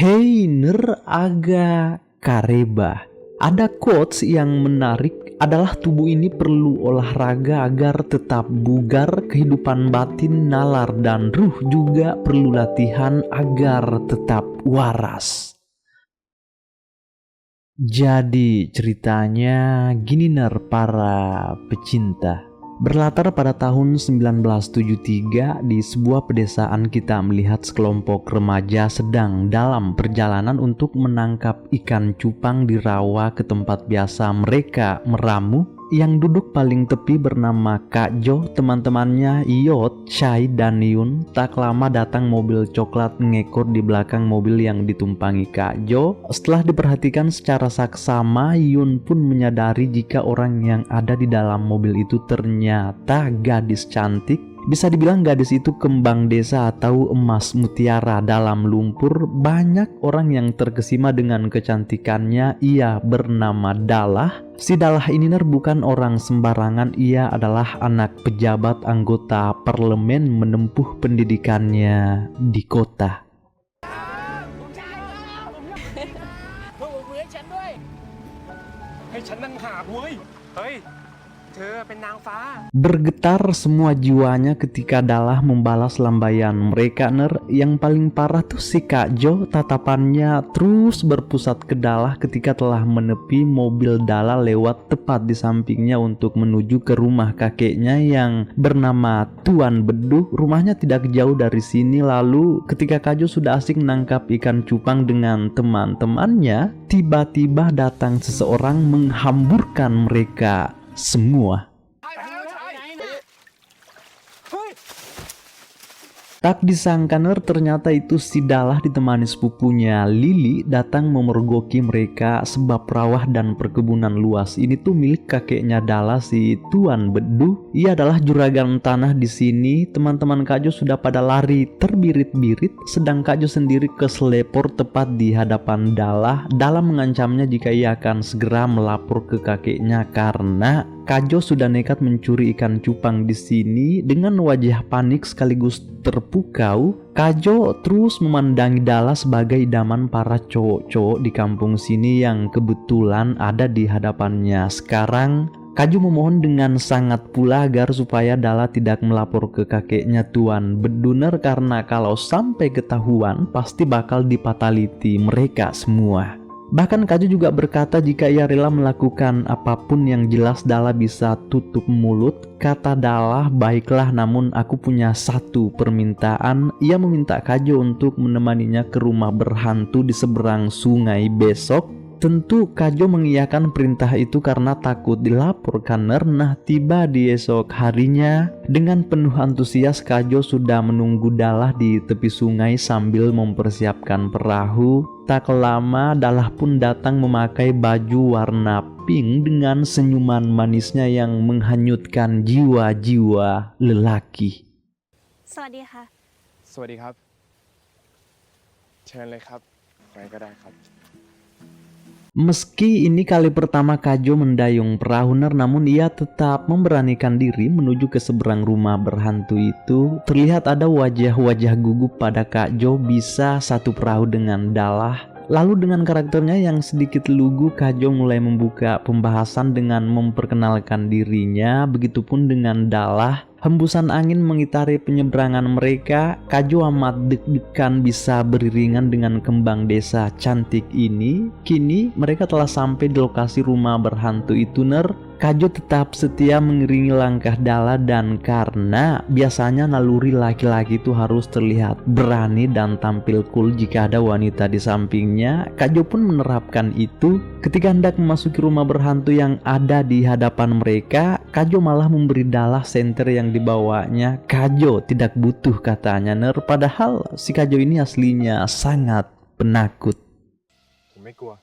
Hei ner aga kareba. Ada quotes yang menarik adalah tubuh ini perlu olahraga agar tetap bugar, kehidupan batin, nalar, dan ruh juga perlu latihan agar tetap waras. Jadi ceritanya gini ner para pecinta. Berlatar pada tahun 1973 di sebuah pedesaan kita melihat sekelompok remaja sedang dalam perjalanan untuk menangkap ikan cupang di rawa ke tempat biasa mereka meramu. Yang duduk paling tepi bernama Kak Jo, teman-temannya Yot, Chai, dan Yun. Tak lama datang mobil coklat ngekor di belakang mobil yang ditumpangi Kak Jo. Setelah diperhatikan secara saksama, Yun pun menyadari jika orang yang ada di dalam mobil itu ternyata gadis cantik. Bisa dibilang gadis itu kembang desa atau emas mutiara dalam lumpur. Banyak orang yang terkesima dengan kecantikannya. Ia bernama Dalah. Si Dalah ini bukan orang sembarangan. Ia adalah anak pejabat anggota parlemen menempuh pendidikannya di kota. Bergetar semua jiwanya ketika Dalah membalas lambaian mereka ner. Yang paling parah tuh si Kak Jo, tatapannya terus berpusat ke Dalah ketika telah menepi. Mobil Dalah lewat tepat di sampingnya untuk menuju ke rumah kakeknya yang bernama Tuan Beduh. Rumahnya tidak jauh dari sini. Lalu ketika Kak Jo sudah asik menangkap ikan cupang dengan teman-temannya, tiba-tiba datang seseorang menghamburkan mereka semua. Tak disangka ternyata itu si Dalah ditemani sepupunya Lili datang memergoki mereka sebab rawa dan perkebunan luas ini tuh milik kakeknya Dalah, si Tuan Beduh. Ia adalah juragan tanah di sini. Teman-teman Kak Jo sudah pada lari terbirit-birit, sedang Kak Jo sendiri keselepor tepat di hadapan Dalah. Dalah mengancamnya jika ia akan segera melapor ke kakeknya karena Kak Jo sudah nekat mencuri ikan cupang di sini. Dengan wajah panik sekaligus terpukau, Kak Jo terus memandangi Dalah sebagai idaman para cowok-cowok di kampung sini yang kebetulan ada di hadapannya. Sekarang Kak Jo memohon dengan sangat pula agar supaya Dalah tidak melapor ke kakeknya Tuan Beduner, karena kalau sampai ketahuan pasti bakal dipataliti mereka semua. Bahkan Kak Jo juga berkata jika ia rela melakukan apapun yang jelas Dalah bisa tutup mulut. Kata Dalah, baiklah, namun aku punya satu permintaan. Ia meminta Kak Jo untuk menemaninya ke rumah berhantu di seberang sungai besok. Tentu Kak Jo mengiyakan perintah itu karena takut dilaporkan. Nah, tiba di esok harinya dengan penuh antusias Kak Jo sudah menunggu Dalah di tepi sungai sambil mempersiapkan perahu. Tak lama Dalah pun datang memakai baju warna pink dengan senyuman manisnya yang menghanyutkan jiwa-jiwa lelaki. สวัสดีค่ะ สวัสดีครับ เชิญเลยครับไปก็ได้ครับ Meski ini kali pertama Kak Jo mendayung perahu namun ia tetap memberanikan diri menuju ke seberang rumah berhantu itu. Terlihat ada wajah-wajah gugup pada Kak Jo bisa satu perahu dengan Dalah. Lalu dengan karakternya yang sedikit lugu, Kak Jo mulai membuka pembahasan dengan memperkenalkan dirinya. Begitupun dengan Dalah. Hembusan angin mengitari penyeberangan mereka. Kak Jo amat deg-degan bisa beriringan dengan kembang desa cantik ini. Kini mereka telah sampai di lokasi rumah berhantu itu ner. Kak Jo tetap setia mengiringi langkah Dalah, dan karena biasanya naluri laki-laki itu harus terlihat berani dan tampil cool jika ada wanita di sampingnya, Kak Jo pun menerapkan itu. Ketika hendak memasuki rumah berhantu yang ada di hadapan mereka, Kak Jo malah memberi Dalah senter yang dibawanya. Kak Jo tidak butuh katanya ner, padahal si Kak Jo ini aslinya sangat penakut. ผมไม่กลัว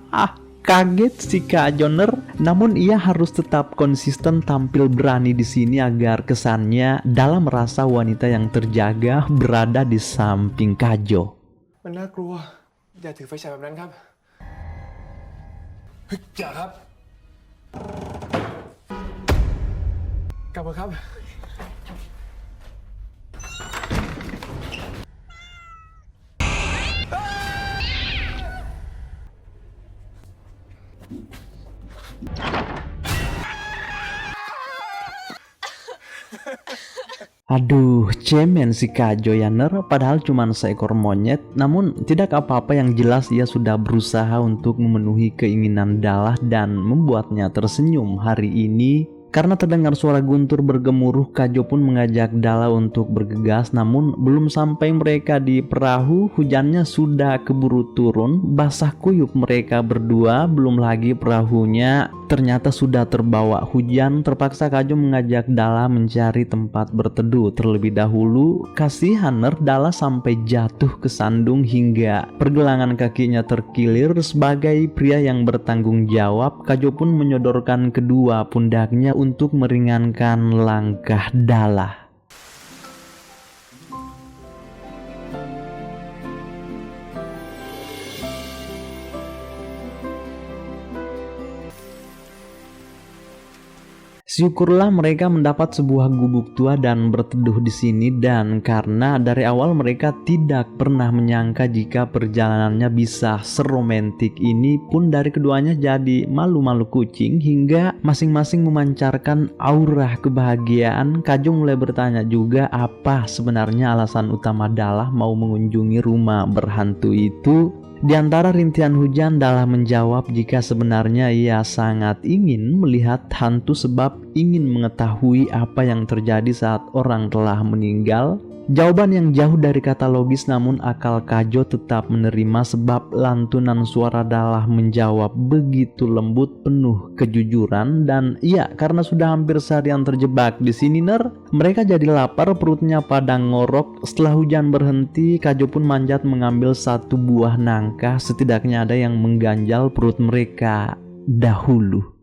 Hah, Kaget si Kak Joner, namun ia harus tetap konsisten tampil berani di sini agar kesannya Dala merasa wanita yang terjaga berada di samping Kajo. มันน่ากลัว อย่าถือไฟฉายแบบนั้นครับเฮ้ยอย่าครับ กลับมาครับ Aduh, cemen si Kajo Yaner, padahal cuma seekor monyet. Namun tidak apa-apa, yang jelas ia sudah berusaha untuk memenuhi keinginan Dala dan membuatnya tersenyum hari ini. Karena terdengar suara guntur bergemuruh, Kajo pun mengajak Dala untuk bergegas. Namun belum sampai mereka di perahu, hujannya sudah keburu turun. Basah kuyup mereka berdua, belum lagi perahunya ternyata sudah terbawa hujan. Terpaksa Kajo mengajak Dala mencari tempat berteduh terlebih dahulu. Kasihaner Dala sampai jatuh ke sandung hingga pergelangan kakinya terkilir. Sebagai pria yang bertanggung jawab, Kajo pun menyodorkan kedua pundaknya untuk meringankan langkah Dala. Syukurlah mereka mendapat sebuah gubuk tua dan berteduh di sini, dan karena dari awal mereka tidak pernah menyangka jika perjalanannya bisa seromantik ini, pun dari keduanya jadi malu-malu kucing hingga masing-masing memancarkan aura kebahagiaan. Kajo mulai bertanya juga apa sebenarnya alasan utama Dala mau mengunjungi rumah berhantu itu. Di antara rintihan hujan, Dala menjawab jika sebenarnya ia sangat ingin melihat hantu sebab ingin mengetahui apa yang terjadi saat orang telah meninggal. Jawaban yang jauh dari kata logis, namun akal Kajo tetap menerima sebab lantunan suara Dala menjawab begitu lembut, penuh kejujuran. Dan iya, karena sudah hampir seharian terjebak di sini mereka jadi lapar, perutnya pada ngorok. Setelah hujan berhenti, Kajo pun manjat mengambil satu buah nangka. Setidaknya ada yang mengganjal perut mereka dahulu.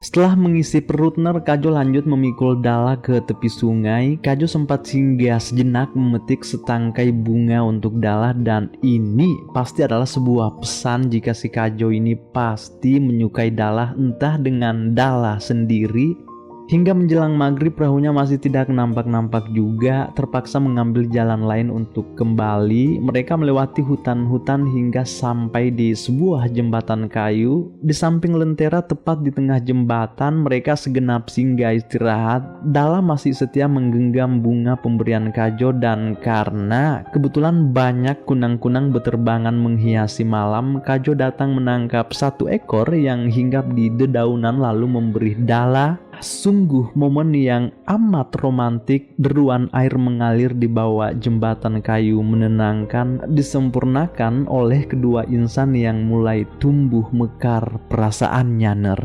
Setelah mengisi perut Kajo lanjut memikul Dala ke tepi sungai. Kajo sempat singgah sejenak memetik setangkai bunga untuk Dala, dan ini pasti adalah sebuah pesan jika si Kajo ini pasti menyukai Dala, entah dengan Dala sendiri. Hingga menjelang maghrib perahunya masih tidak nampak-nampak juga. Terpaksa mengambil jalan lain untuk kembali. Mereka melewati hutan-hutan hingga sampai di sebuah jembatan kayu. Di samping lentera tepat di tengah jembatan, mereka segenap singgah istirahat. Dala masih setia menggenggam bunga pemberian Kajo, dan karena kebetulan banyak kunang-kunang beterbangan menghiasi malam, Kajo datang menangkap satu ekor yang hinggap di dedaunan lalu memberi Dala. Sungguh momen yang amat romantik. Deruan air mengalir di bawah jembatan kayu menenangkan, disempurnakan oleh kedua insan yang mulai tumbuh mekar perasaannya ner.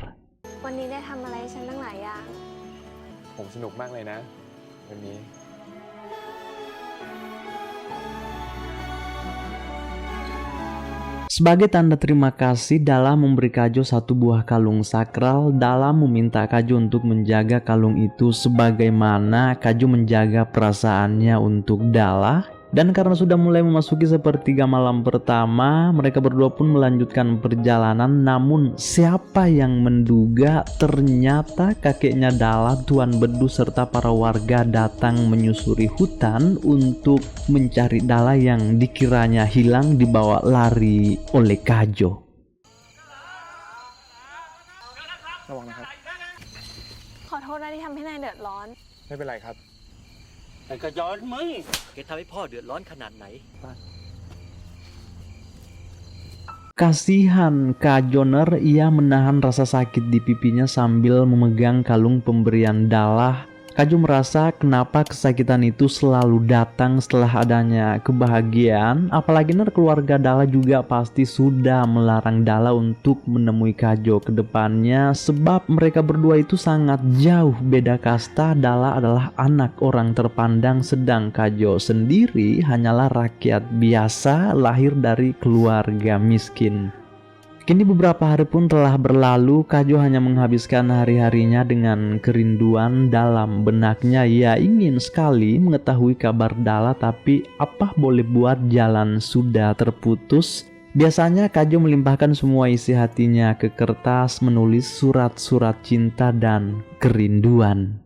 วันนี้ได้ทำอะไรฉันตั้งหลายอย่าง ผมสนุกมากเลยนะวันนี้ Sebagai tanda terima kasih, Dala memberi Kajo satu buah kalung sakral. Dala meminta Kajo untuk menjaga kalung itu sebagaimana Kajo menjaga perasaannya untuk Dala. Dan karena sudah mulai memasuki sepertiga malam pertama, mereka berdua pun melanjutkan perjalanan. Namun siapa yang menduga ternyata kakeknya Dala, Tuan Bedu serta para warga datang menyusuri hutan untuk mencari Dala yang dikiranya hilang dibawa lari oleh Kajo. ระวังนะครับ ขอโทษนะที่ทำให้นายเดือดร้อน ไม่เป็นไรครับ แต่ก็ย้อนมึงแกทำให้พ่อเดือดร้อนขนาดไหน Kasihan Kajo ner, ia menahan rasa sakit di pipinya sambil memegang kalung pemberian Dala. Kajo merasa kenapa kesakitan itu selalu datang setelah adanya kebahagiaan, apalagi keluarga Dala juga pasti sudah melarang Dala untuk menemui Kajo ke depannya sebab mereka berdua itu sangat jauh beda kasta. Dala adalah anak orang terpandang sedang Kajo sendiri hanyalah rakyat biasa lahir dari keluarga miskin. Kini beberapa hari pun telah berlalu, Kajo hanya menghabiskan hari-harinya dengan kerinduan dalam benaknya. Ia ingin sekali mengetahui kabar Dala, tapi apa boleh buat, jalan sudah terputus. Biasanya Kajo melimpahkan semua isi hatinya ke kertas, menulis surat-surat cinta dan kerinduan.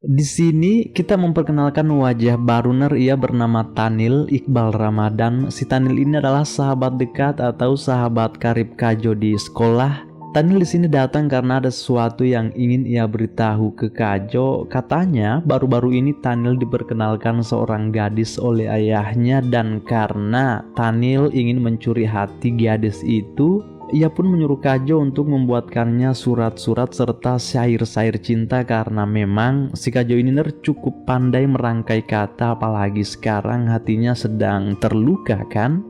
Di sini kita memperkenalkan wajah baru ia bernama Tanil Iqbal Ramadan. Si Tanil ini adalah sahabat dekat atau sahabat karib Kajo di sekolah. Tanil di sini datang karena ada sesuatu yang ingin ia beritahu ke Kajo. Katanya baru-baru ini Tanil diperkenalkan seorang gadis oleh ayahnya, dan karena Tanil ingin mencuri hati gadis itu, ia pun menyuruh Kajo untuk membuatkannya surat-surat serta syair-syair cinta karena memang si Kajo ini cukup pandai merangkai kata, apalagi sekarang hatinya sedang terluka kan.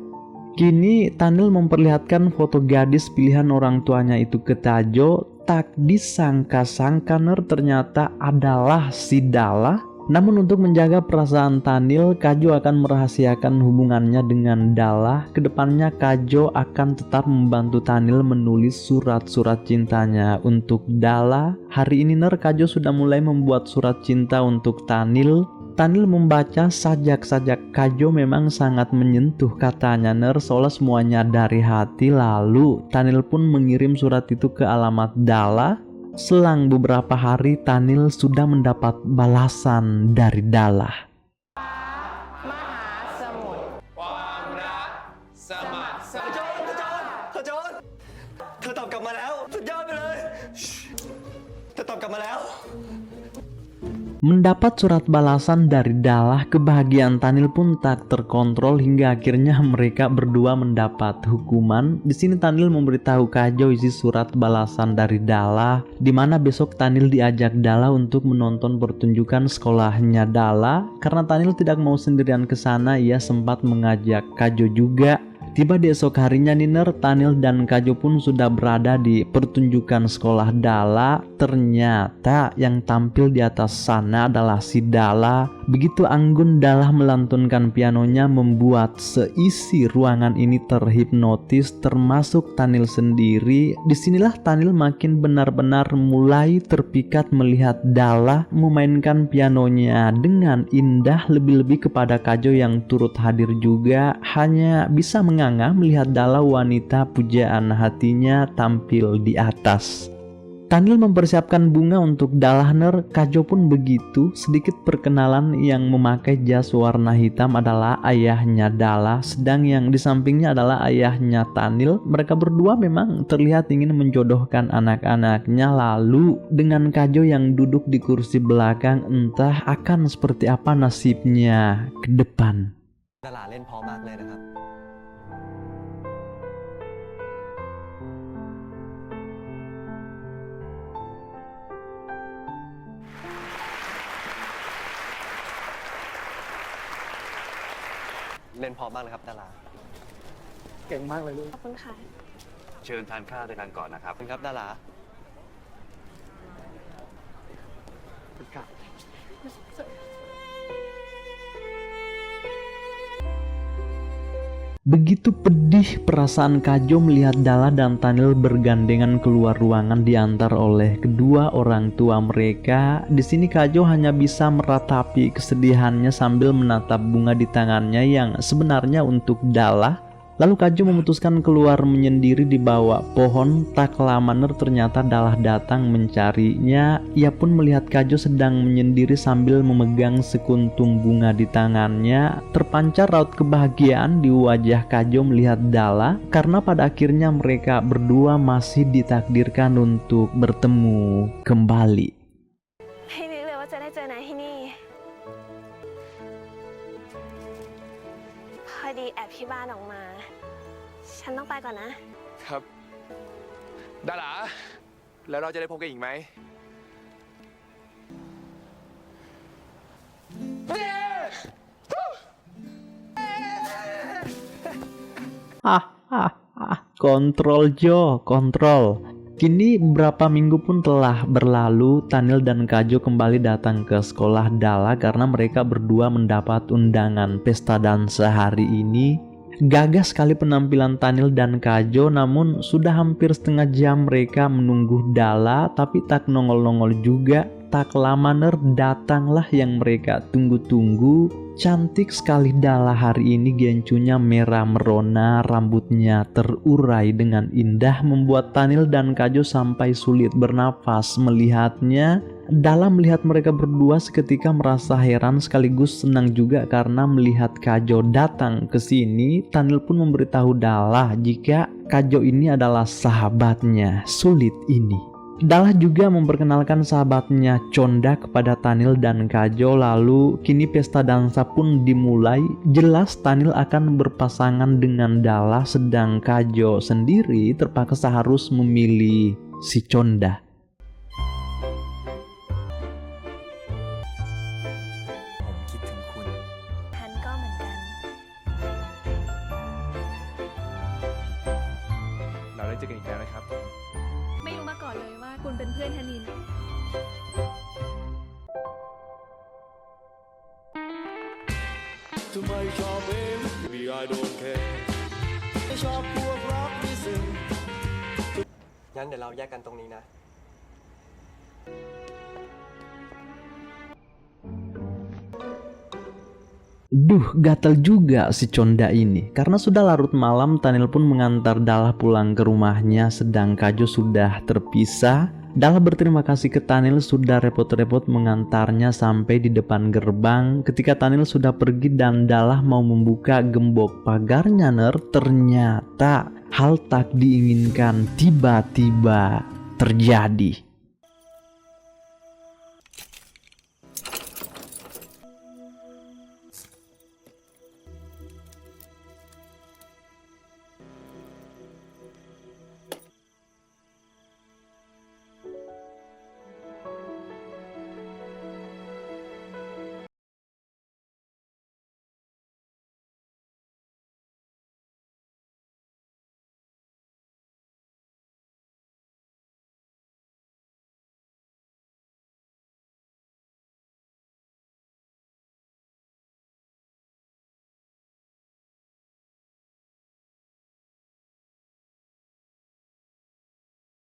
Kini Tanil memperlihatkan foto gadis pilihan orang tuanya itu ke Kajo. Tak disangka-sangka ternyata adalah si Dala. Namun untuk menjaga perasaan Tanil, Kajo akan merahasiakan hubungannya dengan Dala. Kedepannya Kajo akan tetap membantu Tanil menulis surat-surat cintanya untuk Dala. Hari ini Kajo sudah mulai membuat surat cinta untuk Tanil. Tanil membaca sajak-sajak Kajo memang sangat menyentuh katanya seolah semuanya dari hati. Lalu Tanil pun mengirim surat itu ke alamat Dala. Selang beberapa hari Tanil sudah mendapat balasan dari Dala. มหาสมุทร ความรักสมัครสมาน ขจรเธอตอบกลับมาแล้วสุดยอดไปเลยเธอตอบกลับมาแล้ว Mendapat surat balasan dari Dala, kebahagiaan Tanil pun tak terkontrol hingga akhirnya mereka berdua mendapat hukuman. Di sini Tanil memberitahu Kajo isi surat balasan dari Dala, di mana besok Tanil diajak Dala untuk menonton pertunjukan sekolahnya Dala. Karena Tanil tidak mau sendirian ke sana, ia sempat mengajak Kajo juga. Tiba di esok harinya Tanil dan Kajo pun sudah berada di pertunjukan sekolah Dala. Ternyata yang tampil di atas sana adalah si Dala. Begitu anggun Dala melantunkan pianonya membuat seisi ruangan ini terhipnotis, termasuk Tanil sendiri. Disinilah Tanil makin benar-benar mulai terpikat melihat Dala memainkan pianonya dengan indah, lebih-lebih kepada Kajo yang turut hadir juga. Hanya bisa menganga melihat Dala, wanita pujaan hatinya, tampil di atas. Tanil mempersiapkan bunga untuk Dala. Kajo pun begitu. Sedikit perkenalan, yang memakai jas warna hitam adalah ayahnya Dala, sedang yang di sampingnya adalah ayahnya Tanil. Mereka berdua memang terlihat ingin menjodohkan anak-anaknya. Lalu dengan Kajo yang duduk di kursi belakang, entah akan seperti apa nasibnya ke depan. ดาราเล่นเพราะมากเลยนะครับ เล่นเพราะมากเลยครับดารา เก่งมากเลยลูก ขอบคุณค่ะ เชิญทานข้าวด้วยกันก่อนนะครับ ขอบคุณครับดารา ครับ Begitu pedih perasaan Kajo melihat Dala dan Tanil bergandengan keluar ruangan diantar oleh kedua orang tua mereka. Di sini Kajo hanya bisa meratapi kesedihannya sambil menatap bunga di tangannya yang sebenarnya untuk Dala. Lalu Kajo memutuskan keluar menyendiri di bawah pohon. Tak lama ternyata Dala datang mencarinya. Ia pun melihat Kajo sedang menyendiri sambil memegang sekuntum bunga di tangannya. Terpancar raut kebahagiaan di wajah Kajo melihat Dala, karena pada akhirnya mereka berdua masih ditakdirkan untuk bertemu kembali. ให้นึกเลยว่าจะได้เจอนายที่นี่ พอดีแอบที่บ้านออกมา ฉันต้องไปก่อนนะ ครับ ดารา แล้วเราจะได้พบกันอีกไหม Kontrol Jo, kontrol. Kini beberapa minggu pun telah berlalu, Tanil dan Kajo kembali datang ke sekolah Dala karena mereka berdua mendapat undangan pesta dansa hari ini. Gagah sekali penampilan Tanil dan Kajo, namun sudah hampir setengah jam mereka menunggu Dala, tapi tak nongol-nongol juga. Tak lama datanglah yang mereka tunggu-tunggu. Cantik sekali Dala hari ini, gencunya merah merona, rambutnya terurai dengan indah, membuat Tanil dan Kajo sampai sulit bernafas melihatnya. Dala melihat mereka berdua seketika merasa heran sekaligus senang juga karena melihat Kajo datang ke sini. Tanil pun memberitahu Dala jika Kajo ini adalah sahabatnya sulit ini. Dala juga memperkenalkan sahabatnya Chonda kepada Tanil dan Kajo, lalu kini pesta dansa pun dimulai. Jelas Tanil akan berpasangan dengan Dala, sedang Kajo sendiri terpaksa harus memilih si Chonda. ผมคิดถึงคุณ ฉันก็เหมือนกัน เราได้เจอกันอีกแล้วนะครับ ไม่รู้มาก่อนเลยว่าคุณเป็นเพื่อนธนิน ทำไมชอบเอง Baby I don't care ไม่ชอบพวกรักไม่ซึ้งงั้นเดี๋ยวเราแยกกันตรงนี้นะ Duh, gatal juga si Chonda ini. Karena sudah larut malam, Tanil pun mengantar Dala pulang ke rumahnya, sedang Kajo sudah terpisah. Dala berterima kasih ke Tanil sudah repot-repot mengantarnya sampai di depan gerbang. Ketika Tanil sudah pergi dan Dala mau membuka gembok pagarnya, ternyata hal tak diinginkan tiba-tiba terjadi.